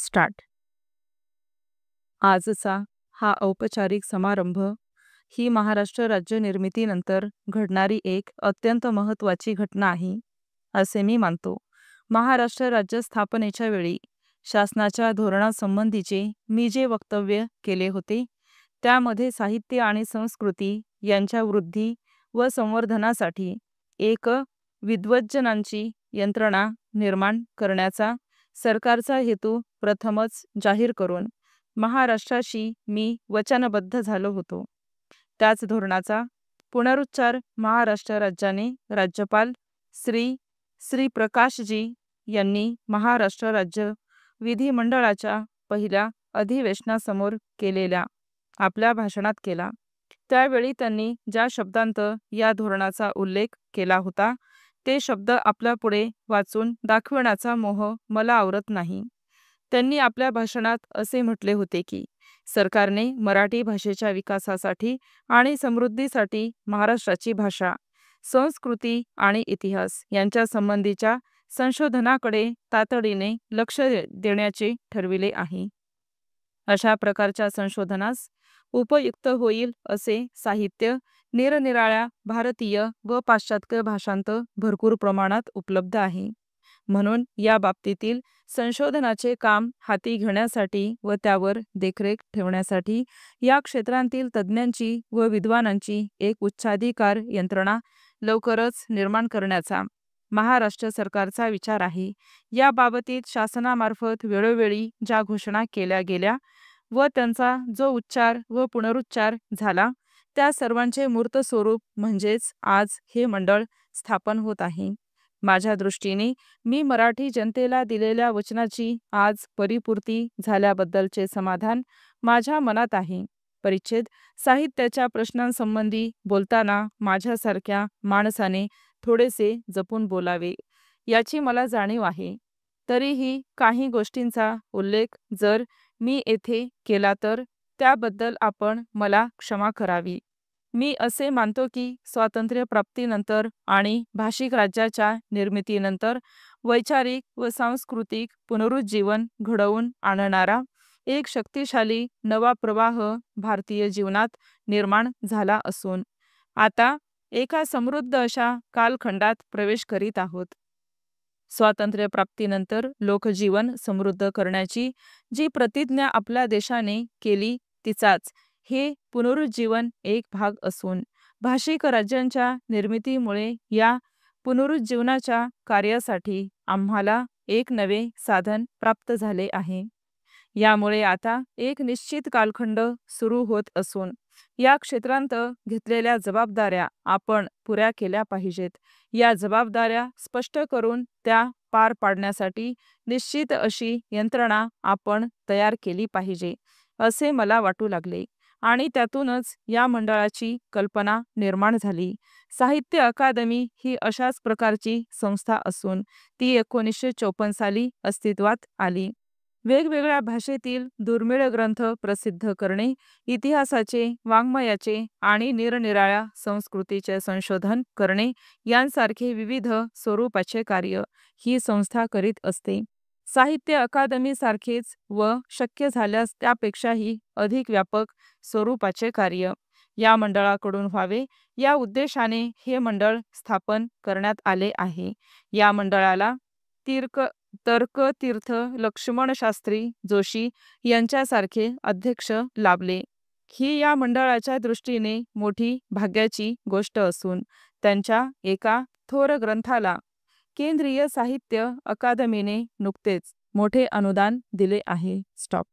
Start. आजचा हा औपचारिक समारंभ ही महाराष्ट्र राज्य निर्मितीनंतर घडणारी एक अत्यंत महत्त्वाची घटना आहे असे मी मानतो. महाराष्ट्र राज्य स्थापनेच्या वेळी शासनाच्या धोरणासंबंधीचे मी जे वक्तव्य केले होते त्यामध्ये साहित्य आणि संस्कृती यांच्या वृद्धी व संवर्धनासाठी एक विद्वज्जनांची यंत्रणा निर्माण करण्याचा सरकारचा हेतू प्रथमच जाहीर करून महाराष्ट्राशी मी वचनबद्ध झालो होतो. त्याच धोरणाचा पुनरुच्चार महाराष्ट्र राज्याने राज्यपाल श्री प्रकाशजी यांनी महाराष्ट्र राज्य विधिमंडळाच्या पहिल्या अधिवेशनासमोर केलेल्या आपल्या भाषणात केला. त्यावेळी त्यांनी ज्या शब्दांत या धोरणाचा उल्लेख केला होता ते शब्द आपल्यापुढे वाचून दाखवण्याचा मोह मला आवरत नाही. त्यांनी आपल्या भाषणात असे म्हटले होते की सरकारने मराठी भाषेच्या विकासासाठी आणि समृद्धीसाठी महाराष्ट्राची भाषा, संस्कृती आणि इतिहास यांच्या संबंधीच्या संशोधनाकडे तातडीने लक्ष देण्याचे ठरविले आहे. अशा प्रकारच्या संशोधनास उपयुक्त होईल असे साहित्य निरनिराळ्या भारतीय व पाश्चात्य भाषांत भरपूर प्रमाणात उपलब्ध आहे. म्हणून या बाबतीतील संशोधनाचे काम हाती घेण्यासाठी व त्यावर देखरेख ठेवण्यासाठी या क्षेत्रांतील तज्ज्ञांची व विद्वानांची एक उच्चाधिकार यंत्रणा लवकरच निर्माण करण्याचा महाराष्ट्र सरकारचा विचार आहे. या बाबतीत शासनामार्फत वेळोवेळी ज्या घोषणा केल्या गेल्या व त्यांचा जो उच्चार व पुनरुच्चार झाला त्या सर्वांचे मूर्त स्वरूप म्हणजेच आज हे मंडळ स्थापन होत आहे. माझ्या दृष्टीने मी मराठी जनतेला दिलेल्या वचनाची आज परिपूर्ती झाल्याबद्दलचे समाधान माझ्या मनात आहे. परिच्छेद साहित्याच्या प्रश्नांसंबंधी बोलताना माझ्यासारख्या माणसाने थोडेसे जपून बोलावे याची मला जाणीव आहे. तरीही काही गोष्टींचा उल्लेख जर मी येथे केला तर त्याबद्दल आपण मला क्षमा करावी. मी असे मानतो की स्वातंत्र्यप्राप्तीनंतर आणि भाषिक राज्याच्या निर्मितीनंतर वैचारिक व सांस्कृतिक पुनरुज्जीवन घडवून आणणारा एक शक्तिशाली नवा प्रवाह भारतीय जीवनात निर्माण झाला असून आता एका समृद्ध अशा कालखंडात प्रवेश करीत आहोत. स्वातंत्र्यप्राप्तीनंतर लोकजीवन समृद्ध करण्याची जी प्रतिज्ञा आपल्या देशाने केली तिचाच हे पुनरुज्जीवन एक भाग असून भाषिक राज्यांच्या निर्मितीमुळे या पुनरुज्जीवनाच्या कार्यासाठी आम्हाला एक नवे साधन प्राप्त झाले आहे. यामुळे आता एक निश्चित कालखंड सुरू होत असून या क्षेत्रांत घेतलेल्या जबाबदाऱ्या आपण पुऱ्या केल्या पाहिजेत. या जबाबदाऱ्या स्पष्ट करून त्या पार पाडण्यासाठी निश्चित अशी यंत्रणा आपण तयार केली पाहिजे असे मला वाटू लागले आणि त्यातूनच या मंडळाची कल्पना निर्माण झाली. साहित्य अकादमी ही अशाच प्रकारची संस्था असून ती 1954 साली अस्तित्वात आली. वेगवेगळ्या भाषेतील दुर्मिळ ग्रंथ प्रसिद्ध करणे, इतिहासाचे, वाङ्मयाचे आणि निरनिराळ्या संस्कृतीचे संशोधन करणे यांसारखे विविध स्वरूपाचे कार्य ही संस्था करीत असते. साहित्य अकादमीसारखेच व शक्य झाल्यास त्यापेक्षाही अधिक व्यापक स्वरूपाचे कार्य या मंडळाकडून व्हावे या उद्देशाने हे मंडळ स्थापन करण्यात आले आहे. या मंडळाला तर्कतीर्थ लक्ष्मण शास्त्री जोशी यांच्यासारखे अध्यक्ष लाभले. ही या मंडळाच्या दृष्टीने मोठी भाग्याची गोष्ट असून त्यांच्या एका थोर ग्रंथाला केंद्रीय साहित्य अकादमीने नुकतेच मोठे अनुदान दिले आहे. स्टॉप.